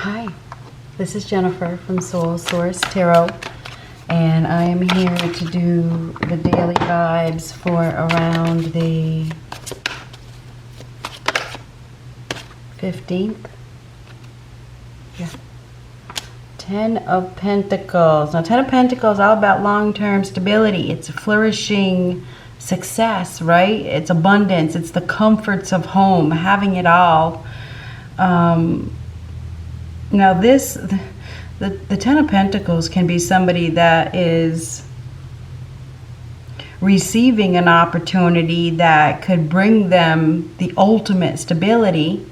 Hi, this is Jennifer from Soul Source Tarot, and I am here to do the daily vibes for around the 15th. Yeah. 10 of Pentacles. Now, 10 of Pentacles is all about long-term stability. It's flourishing success, right? It's abundance. It's the comforts of home, having it all. Now the 10 of Pentacles can be somebody that is receiving an opportunity that could bring them the ultimate stability,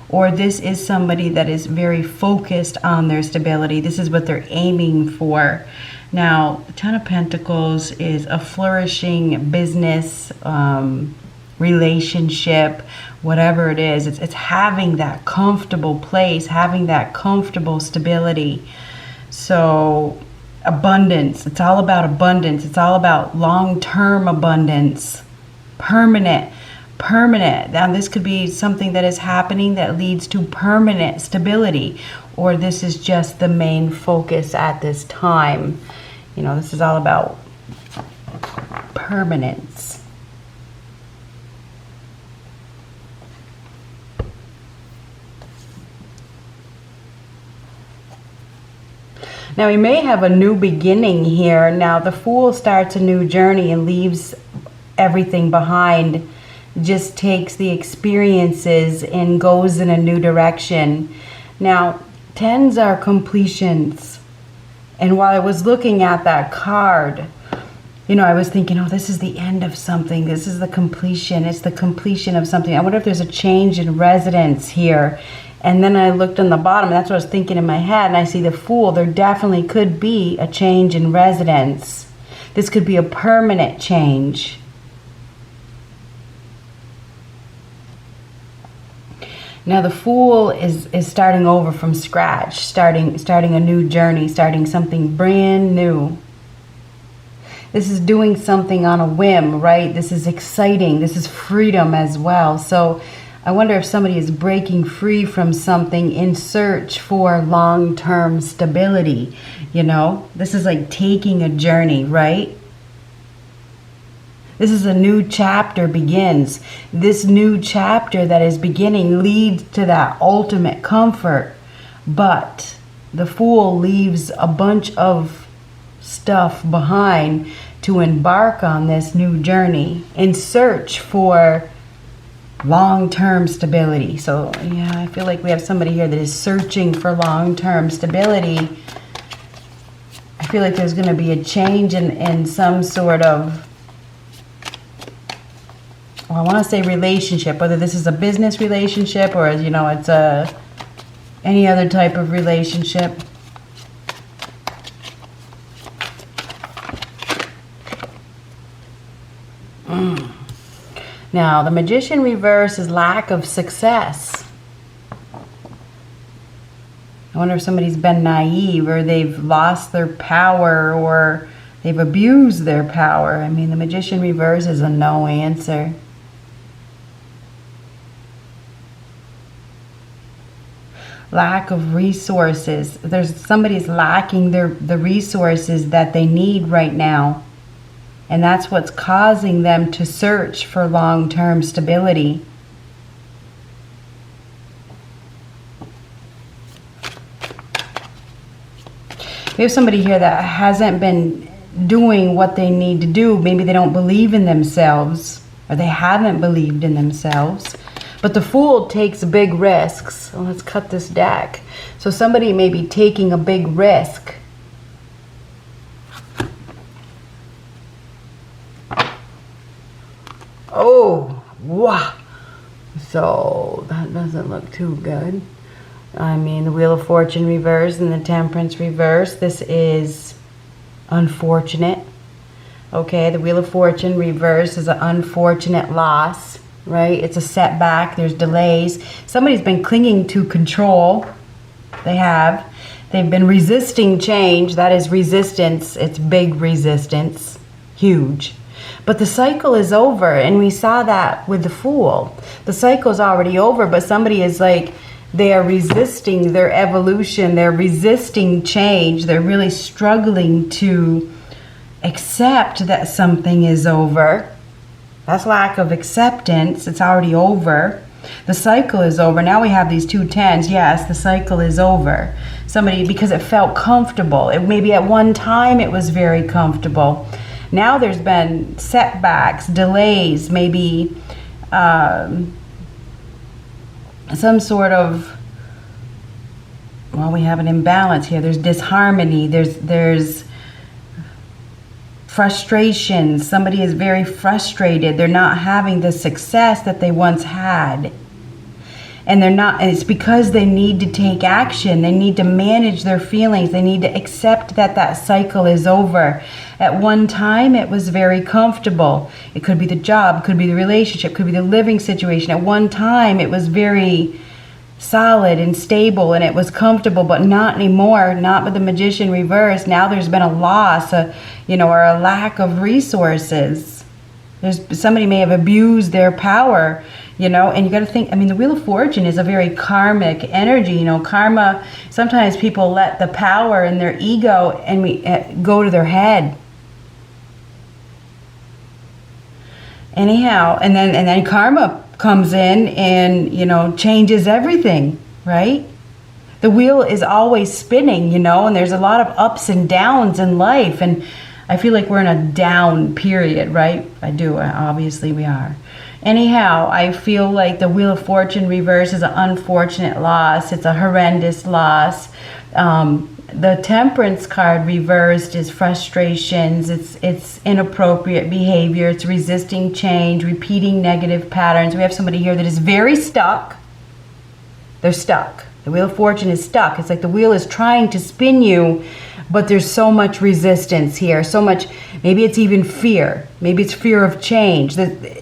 or this is somebody that is very focused on their stability. This is what they're aiming for. Now, the 10 of Pentacles is a flourishing business, relationship, whatever it is. It's having that comfortable place, having that comfortable stability. So abundance, it's all about abundance. It's all about long-term abundance, permanent. Now, this could be something that is happening that leads to permanent stability, or this is just the main focus at this time. You know, this is all about permanence. Now, we may have a new beginning here. Now, the Fool starts a new journey and leaves everything behind, just takes the experiences and goes in a new direction. Now, 10s are completions. And while I was looking at that card, you know, I was thinking, oh, this is the end of something. This is the completion. It's the completion of something. I wonder if there's a change in residence here. And then I looked on the bottom, and that's what I was thinking in my head, and I see the Fool. There definitely could be a change in residence. This could be a permanent change. Now, the Fool is starting over from scratch, starting a new journey, starting something brand new. This is doing something on a whim, right? This is exciting. This is freedom as well. So I wonder if somebody is breaking free from something in search for long-term stability. You know, this is like taking a journey, right? This is a new chapter begins. This new chapter that is beginning leads to that ultimate comfort. But the Fool leaves a bunch of stuff behind to embark on this new journey in search for long-term stability. So yeah, I feel like we have somebody here that is searching for long-term stability. I feel like there's going to be a change in some sort of, well, I want to say relationship, whether this is a business relationship or, you know, it's any other type of relationship. Now, the Magician reverse is lack of success. I wonder if somebody's been naive, or they've lost their power, or they've abused their power. I mean, the Magician reverse is a no answer. Lack of resources. Somebody's lacking the resources that they need right now. And that's what's causing them to search for long-term stability. We have somebody here that hasn't been doing what they need to do. Maybe they don't believe in themselves, or they haven't believed in themselves. But the Fool takes big risks. Well, let's cut this deck. So somebody may be taking a big risk. Oh, wow. So that doesn't look too good. I mean, the Wheel of Fortune reverse and the Temperance reverse. This is unfortunate. Okay, the Wheel of Fortune reverse is an unfortunate loss, right? It's a setback. There's delays. Somebody's been clinging to control. They have. They've been resisting change. That is resistance. It's big resistance. Huge. But the cycle is over, and we saw that with the Fool. The cycle is already over, but somebody is like They are resisting their evolution. They're resisting change. They're really struggling to accept that something is over. That's lack of acceptance. It's already over. The cycle is over. Now we have these two tens. Yes, the cycle is over. Somebody, because it felt comfortable. Maybe at one time it was very comfortable. Now there's been setbacks, delays, maybe some sort of, well, we have an imbalance here. There's disharmony. There's frustration. Somebody is very frustrated. They're not having the success that they once had. And it's because they need to take action. They need to manage their feelings. They need to accept that that cycle is over. At one time, it was very comfortable. It could be the job, could be the relationship, could be the living situation. At one time, it was very solid and stable and it was comfortable, but not anymore. Not with the Magician reverse. Now there's been a loss, or a lack of resources. Somebody may have abused their power. And you got to think, the Wheel of Fortune is a very karmic energy. Karma, sometimes people let the power and their ego and go to their head. Anyhow, and then karma comes in and, changes everything, right? The wheel is always spinning, and there's a lot of ups and downs in life. And I feel like we're in a down period, right? I do. Obviously we are. Anyhow, I feel like the Wheel of Fortune reverse is an unfortunate loss. It's a horrendous loss. The Temperance card reversed is frustrations. It's inappropriate behavior. It's resisting change, repeating negative patterns. We have somebody here that is very stuck. They're stuck. The Wheel of Fortune is stuck. It's like the wheel is trying to spin you, but there's so much resistance here. So much, maybe it's even fear. Maybe it's fear of change. That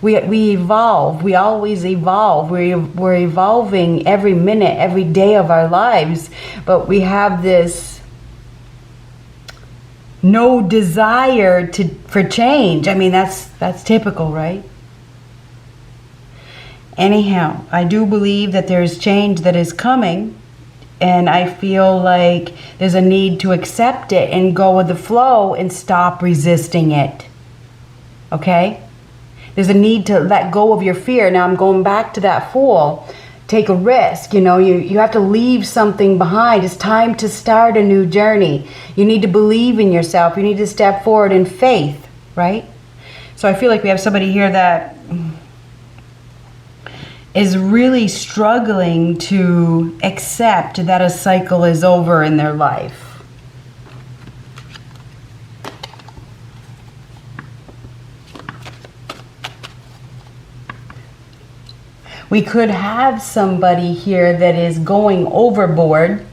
we evolve. We always evolve. We're evolving every minute, every day of our lives. But we have this no desire for change. That's typical, right? Anyhow, I do believe that there's change that is coming. And I feel like there's a need to accept it and go with the flow and stop resisting it. Okay? There's a need to let go of your fear. Now I'm going back to that Fool. Take a risk. You have to leave something behind. It's time to start a new journey. You need to believe in yourself. You need to step forward in faith, right? So I feel like we have somebody here that is really struggling to accept that a cycle is over in their life. We could have somebody here that is going overboard.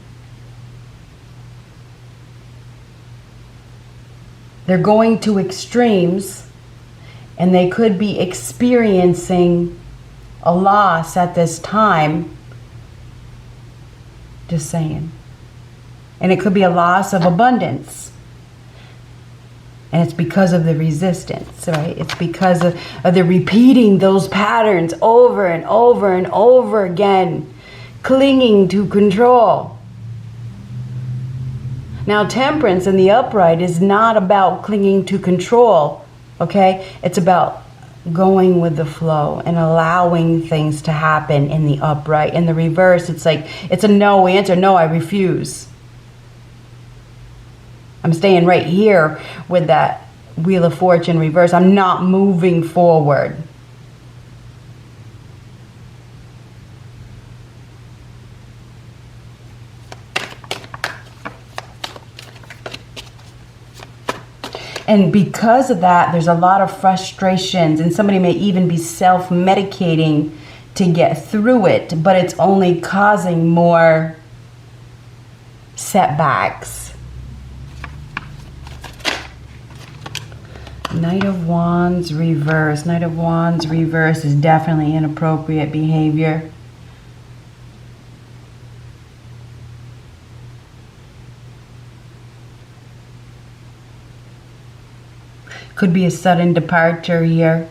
They're going to extremes, and they could be experiencing a loss at this time. Just saying. And it could be a loss of abundance. And it's because of the resistance, right? It's because of the repeating those patterns over and over and over again. Clinging to control. Now, Temperance in the upright is not about clinging to control, okay? It's about going with the flow and allowing things to happen in the upright. In the reverse, it's like, it's a no answer. No, I refuse. I'm staying right here with that Wheel of Fortune reverse. I'm not moving forward. And because of that, there's a lot of frustrations, and somebody may even be self-medicating to get through it, but it's only causing more setbacks. Knight of Wands reverse. Knight of Wands reverse is definitely inappropriate behavior. Could be a sudden departure here.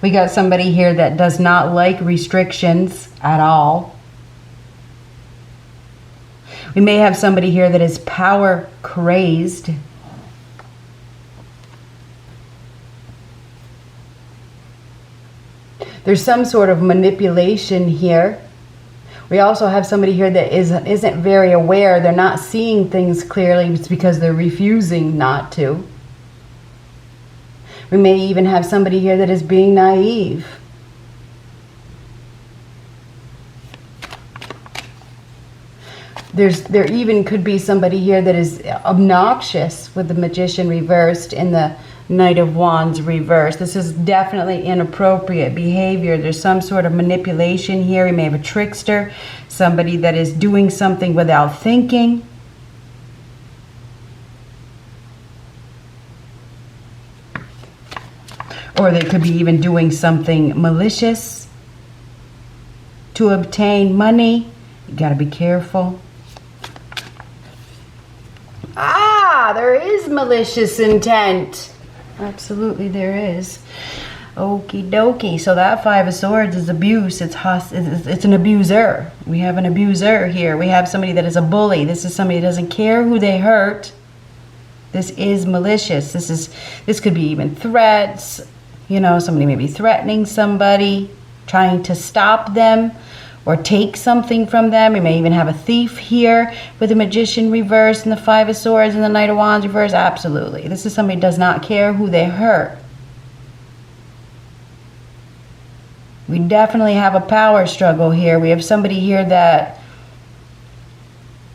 We got somebody here that does not like restrictions at all. We may have somebody here that is power crazed. There's some sort of manipulation here. We also have somebody here that isn't very aware. They're not seeing things clearly. It's because they're refusing not to. We may even have somebody here that is being naive. There even could be somebody here that is obnoxious with the Magician reversed and the Knight of Wands reversed. This is definitely inappropriate behavior. There's some sort of manipulation here. We may have a trickster, somebody that is doing something without thinking. Or they could be even doing something malicious to obtain money. You got to be careful. Ah, there is malicious intent. Absolutely there is. Okie dokie. So that Five of Swords is abuse. It's an abuser. We have an abuser here. We have somebody that is a bully. This is somebody that doesn't care who they hurt. This is malicious. This could be even threats. You know, somebody may be threatening somebody, trying to stop them or take something from them. We may even have a thief here with the Magician reverse and the Five of Swords and the Knight of Wands reverse. Absolutely. This is somebody who does not care who they hurt. We definitely have a power struggle here. We have somebody here that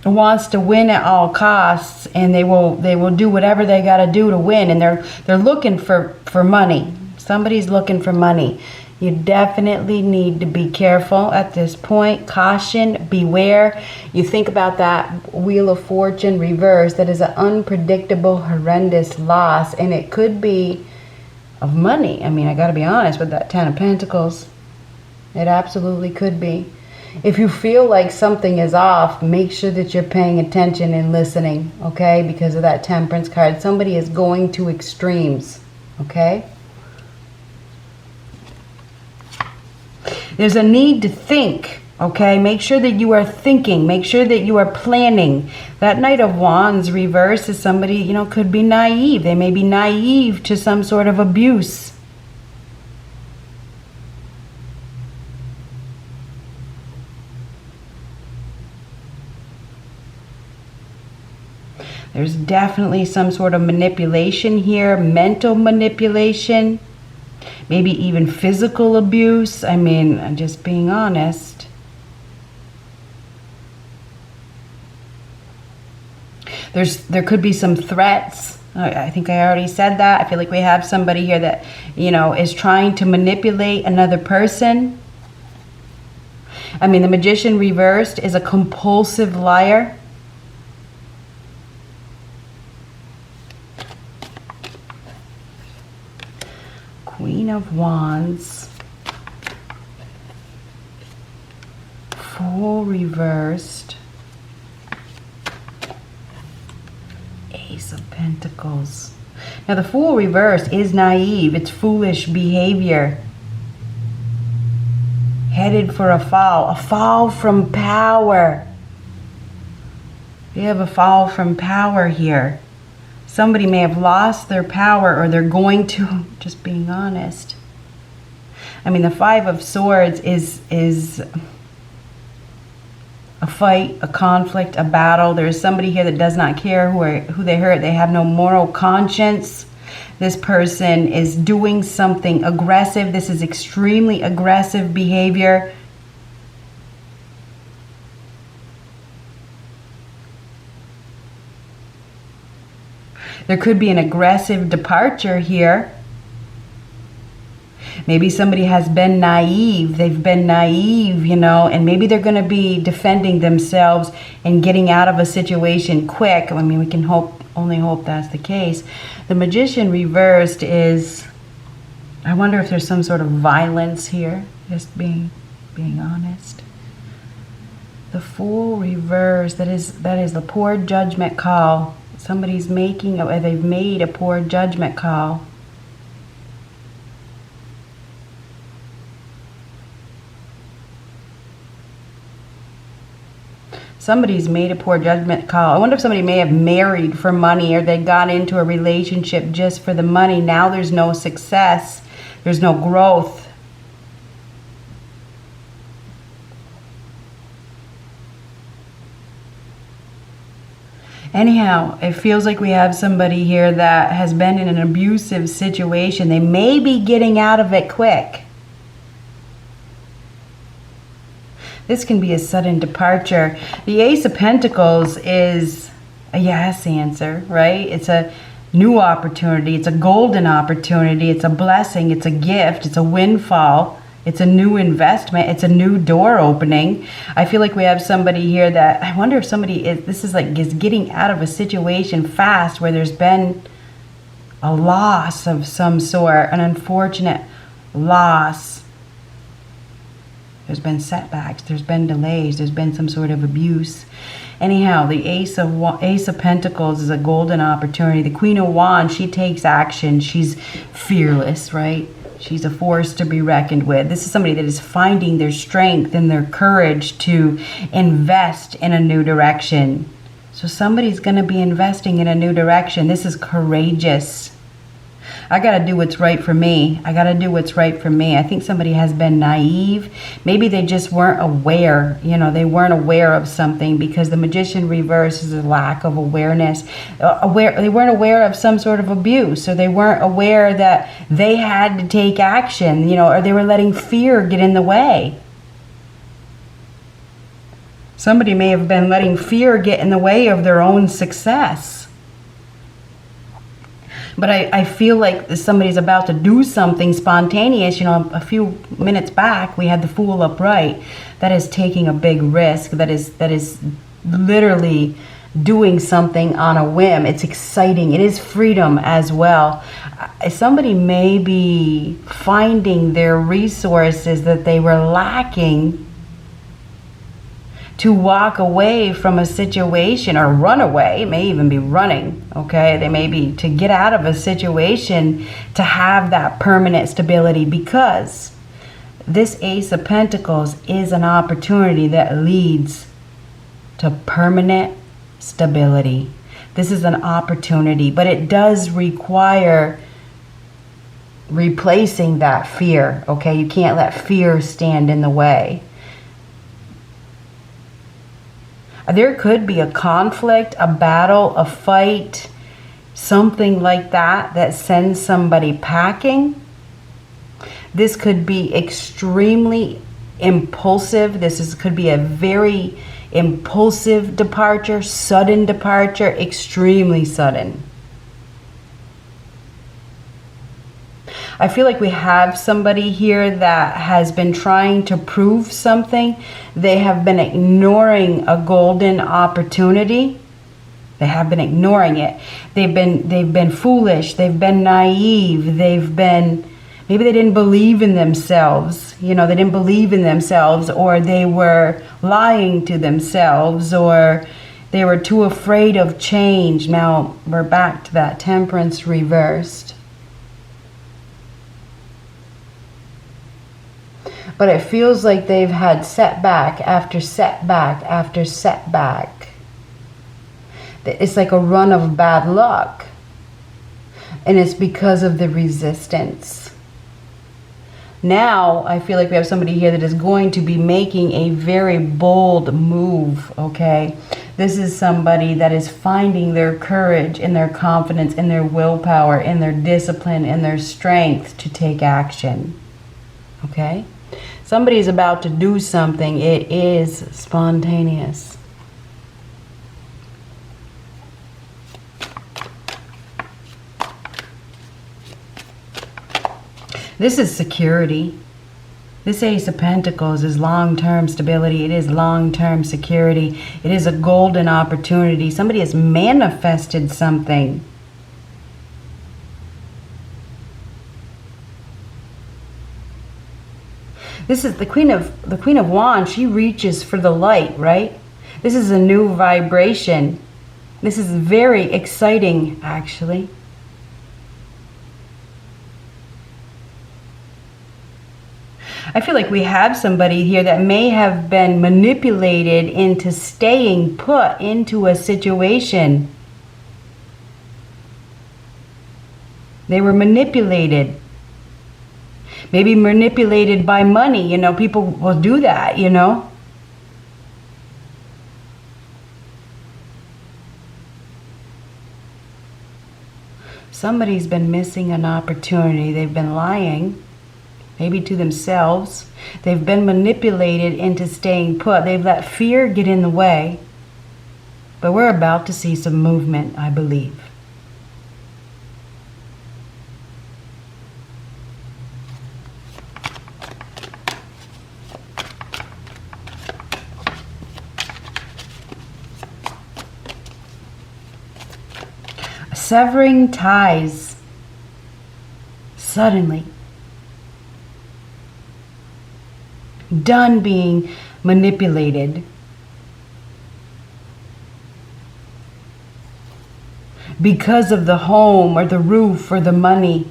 wants to win at all costs, and they will do whatever they got to do to win, and they're looking for money. Somebody's looking for money. You definitely need to be careful at this point. Caution, beware. You think about that Wheel of Fortune reverse. That is an unpredictable, horrendous loss. And it could be of money. I mean, I got to be honest with that Ten of Pentacles. It absolutely could be. If you feel like something is off, make sure that you're paying attention and listening, okay? Because of that Temperance card. Somebody is going to extremes, okay? There's a need to think, okay? Make sure that you are thinking. Make sure that you are planning. That Knight of Wands reverse is somebody, you know, could be naive. They may be naive to some sort of abuse. There's definitely some sort of manipulation here, mental manipulation. Maybe even physical abuse. I mean, I'm just being honest. There could be some threats. I think I already said that. I feel like we have somebody here that, you know, is trying to manipulate another person. I mean, the Magician reversed is a compulsive liar. Queen of Wands, Fool reversed, Ace of Pentacles. Now the Fool reversed is naive. It's foolish behavior. Headed for a fall from power. We have a fall from power here. Somebody may have lost their power, or they're going to, just being honest. I mean, the Five of Swords is a fight, a conflict, a battle. There's somebody here that does not care who they hurt. They have no moral conscience. This person is doing something aggressive. This is extremely aggressive behavior. There could be an aggressive departure here. Maybe somebody has been naive. They've been naive, you know, and maybe they're going to be defending themselves and getting out of a situation quick. I mean, we can only hope that's the case. The Magician reversed is, I wonder if there's some sort of violence here, just being honest. The Fool reversed, that is the poor judgment call. Somebody's they've made a poor judgment call. Somebody's made a poor judgment call. I wonder if somebody may have married for money, or they got into a relationship just for the money. Now there's no success. There's no growth. Anyhow, it feels like we have somebody here that has been in an abusive situation. They may be getting out of it quick. This can be a sudden departure. The Ace of Pentacles is a yes answer, right? It's a new opportunity. It's a golden opportunity. It's a blessing. It's a gift. It's a windfall. It's a new investment. It's a new door opening. I feel like we have somebody here that, I wonder if somebody is getting out of a situation fast where there's been a loss of some sort, an unfortunate loss. There's been setbacks. There's been delays. There's been some sort of abuse. Anyhow, the Ace of Pentacles is a golden opportunity. The Queen of Wands, she takes action. She's fearless, right? She's a force to be reckoned with. This is somebody that is finding their strength and their courage to invest in a new direction. So somebody's going to be investing in a new direction. This is courageous. I got to do what's right for me. I got to do what's right for me. I think somebody has been naive. Maybe they just weren't aware. They weren't aware of something, because the Magician reverse is a lack of awareness. They weren't aware of some sort of abuse, or they weren't aware that they had to take action, or they were letting fear get in the way. Somebody may have been letting fear get in the way of their own success. But I feel like somebody's about to do something spontaneous. A few minutes back, we had the Fool upright. That is taking a big risk. That is literally doing something on a whim. It's exciting. It is freedom as well. Somebody may be finding their resources that they were lacking to walk away from a situation, or run away. It may even be running, okay? They may be to get out of a situation to have that permanent stability, because this Ace of Pentacles is an opportunity that leads to permanent stability. This is an opportunity, but it does require replacing that fear, okay? You can't let fear stand in the way. There could be a conflict, a battle, a fight, something like that sends somebody packing. This could be extremely impulsive. Could be a very impulsive departure, sudden departure, extremely sudden. I feel like we have somebody here that has been trying to prove something. They have been ignoring a golden opportunity. They have been ignoring it. They've been foolish. They've been naive. Maybe they didn't believe in themselves. They didn't believe in themselves, or they were lying to themselves, or they were too afraid of change. Now we're back to that Temperance reversed. But it feels like they've had setback after setback after setback. It's like a run of bad luck. And it's because of the resistance. Now, I feel like we have somebody here that is going to be making a very bold move, okay? This is somebody that is finding their courage and their confidence and their willpower and their discipline and their strength to take action, okay? Somebody's about to do something. It is spontaneous. This is security. This Ace of Pentacles is long-term stability. It is long-term security. It is a golden opportunity. Somebody has manifested something. This is the Queen of Wands. She reaches for the light, right? This is a new vibration. This is very exciting, actually. I feel like we have somebody here that may have been manipulated into staying put into a situation. They were manipulated. Maybe manipulated by money. People will do that. Somebody's been missing an opportunity. They've been lying, maybe to themselves. They've been manipulated into staying put. They've let fear get in the way. But we're about to see some movement, I believe. Severing ties suddenly. Done being manipulated. Because of the home or the roof or the money.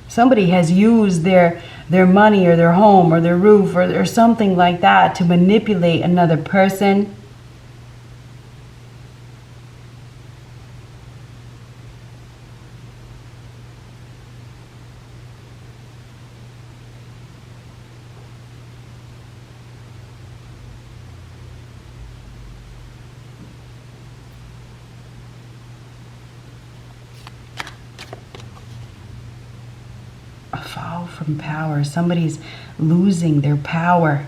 Somebody has used their money or their home or their roof or something like that to manipulate another person. Fall from power. Somebody's losing their power.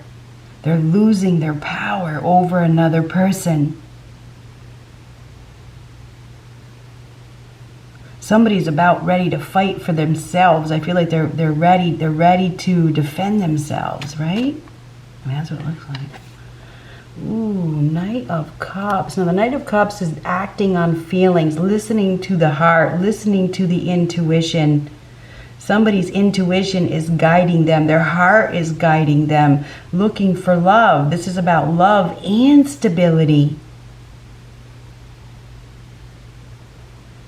They're losing their power over another person. Somebody's about ready to fight for themselves. I feel like they're ready to defend themselves, right? That's what it looks like. Ooh, Knight of Cups. Now the Knight of Cups is acting on feelings, listening to the heart, listening to the intuition. Somebody's intuition is guiding them. Their heart is guiding them, looking for love. This is about love and stability.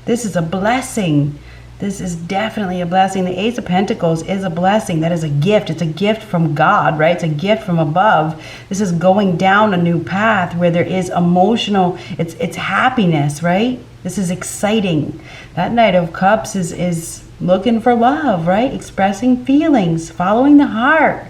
This is a blessing. This is definitely a blessing. The Ace of Pentacles is a blessing. That is a gift. It's a gift from God, right? It's a gift from above. This is going down a new path where there is emotional, it's happiness, right? This is exciting. That Knight of Cups is looking for love, right? Expressing feelings, following the heart.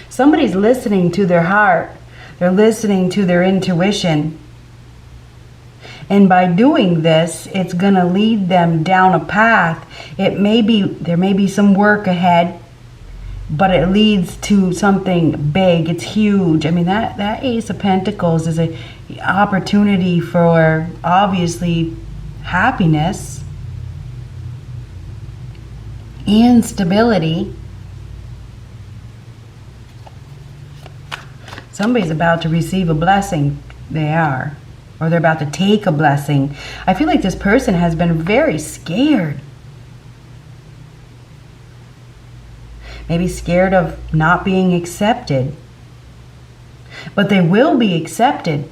Somebody's listening to their heart. They're listening to their intuition. And by doing this, it's going to lead them down a path. There may be some work ahead, but it leads to something big. It's huge. I mean, that Ace of Pentacles is an opportunity for, obviously, happiness and stability. Somebody's about to receive a blessing. They are. Or they're about to take a blessing. I feel like this person has been very scared. Maybe scared of not being accepted. But they will be accepted.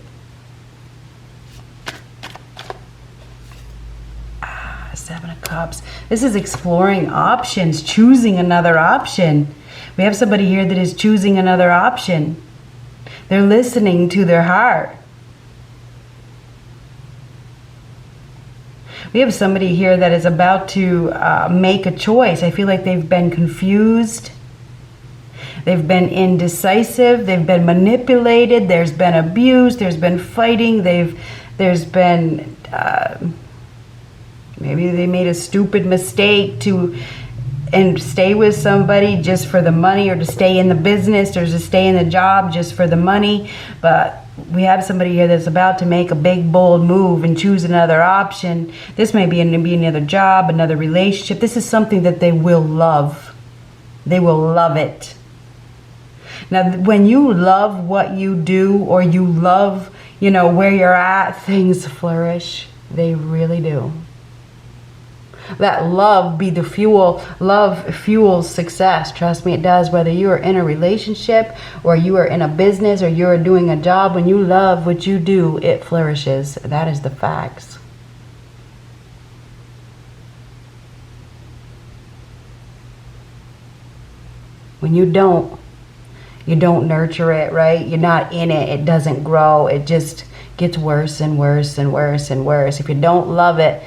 Seven of Cups. This is exploring options, choosing another option. We have somebody here that is choosing another option. They're listening to their heart. We have somebody here that is about to make a choice. I feel like they've been confused. They've been indecisive. They've been manipulated. There's been abuse. There's been fighting. There's been maybe they made a stupid mistake and stay with somebody just for the money, or to stay in the business, or to stay in the job just for the money. But we have somebody here that's about to make a big, bold move and choose another option. This may be another job, another relationship. This is something that they will love. They will love it. Now, when you love what you do, or you love, where you're at, things flourish. They really do. Let love be the fuel. Love fuels success. Trust me, it does. Whether you are in a relationship or you are in a business or you're doing a job, when you love what you do, it flourishes. That is the facts. When you don't nurture it, right? You're not in it. It doesn't grow. It just gets worse and worse and worse and worse. If you don't love it,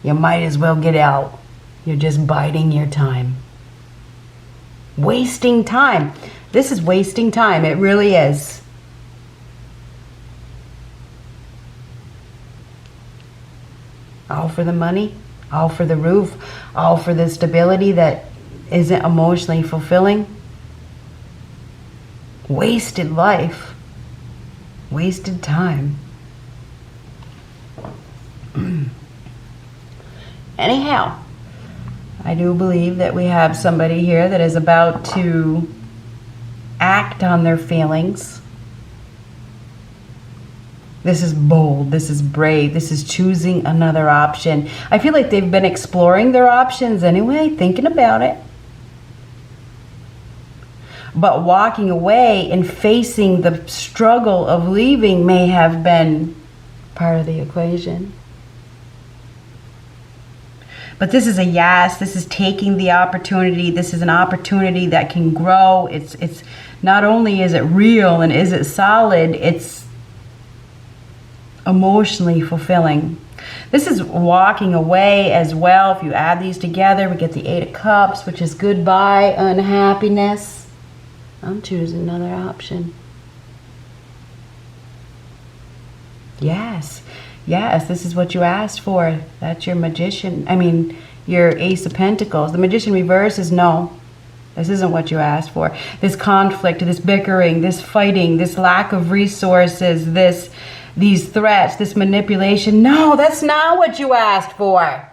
you might as well get out. You're just biding your time. Wasting time. This is wasting time. It really is. All for the money, all for the roof, all for the stability that isn't emotionally fulfilling. Wasted life. Wasted time. Anyhow, I do believe that we have somebody here that is about to act on their feelings. This is bold. This is brave. This is choosing another option. I feel like they've been exploring their options anyway, thinking about it. But walking away and facing the struggle of leaving may have been part of the equation. But this is a yes. This is taking the opportunity. This is an opportunity that can grow. It's not only is it real and is it solid, it's emotionally fulfilling. This is walking away as well. If you add these together, we get the 8 of Cups, which is goodbye, unhappiness. I'm choosing another option. Yes. Yes, this is what you asked for. That's your Magician. I mean, your Ace of Pentacles. The Magician reverse is no. This isn't what you asked for. This conflict, this bickering, this fighting, this lack of resources, these threats, this manipulation. No, that's not what you asked for.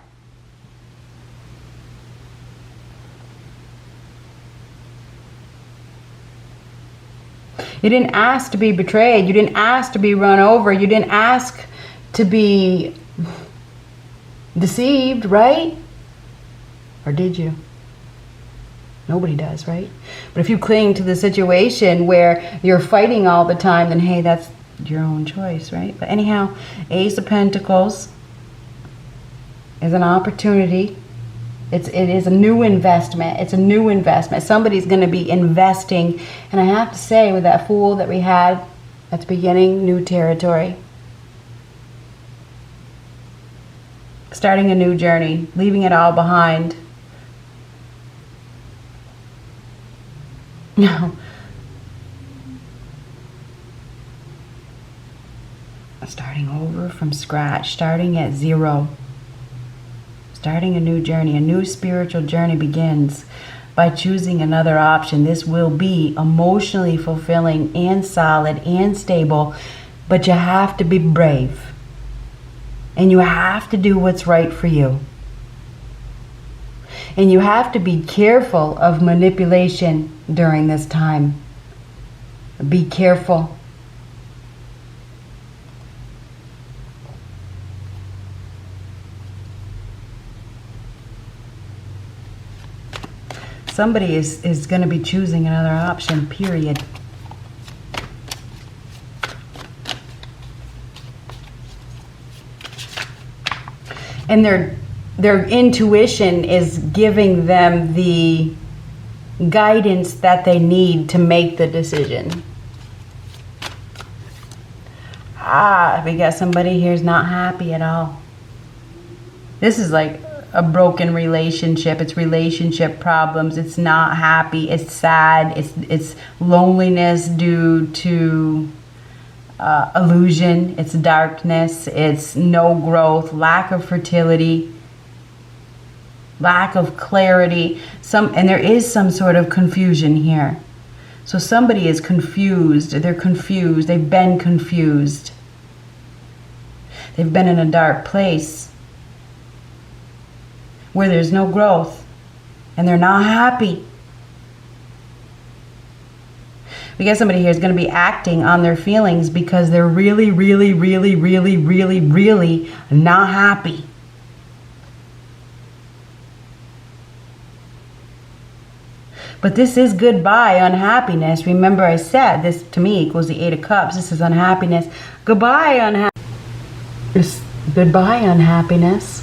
You didn't ask to be betrayed. You didn't ask to be run over. You didn't ask to be deceived, right? Or did you? Nobody does, right? But if you cling to the situation where you're fighting all the time, then hey, that's your own choice, right? But anyhow, Ace of Pentacles is an opportunity. It is a new investment. It's a new investment. Somebody's going to be investing. And I have to say, with that Fool that we had at the beginning, new territory. Starting a new journey. Leaving it all behind. No. Starting over from scratch. Starting at zero. Starting a new journey, a new spiritual journey begins by choosing another option. This will be emotionally fulfilling and solid and stable, but you have to be brave. And you have to do what's right for you. And you have to be careful of manipulation during this time. Be careful. Somebody is going to be choosing another option, period. And their intuition is giving them the guidance that they need to make the decision. We got somebody here's not happy at all. This is like a broken relationship. It's relationship problems. It's not happy. It's sad. It's loneliness due to illusion. It's darkness. It's no growth, lack of fertility, lack of clarity. And there is some sort of confusion here. So somebody is confused. They're confused. They've been confused. They've been in a dark place where there's no growth, and they're not happy. We got somebody here who's going to be acting on their feelings because they're really, really, really, really, really, really not happy. But this is goodbye unhappiness. Remember I said this to me equals the Eight of Cups. This is unhappiness. Goodbye unhappiness. Goodbye unhappiness.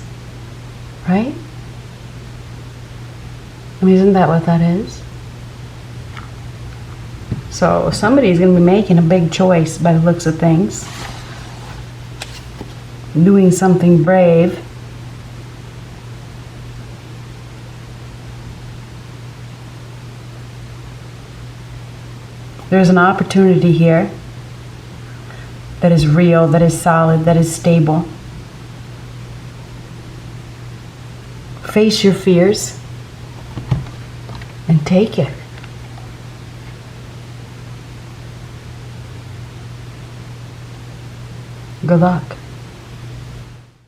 Right? I mean, isn't that what that is? So somebody's going to be making a big choice by the looks of things. Doing something brave. There's an opportunity here that is real, that is solid, that is stable. Face your fears and take it. Good luck.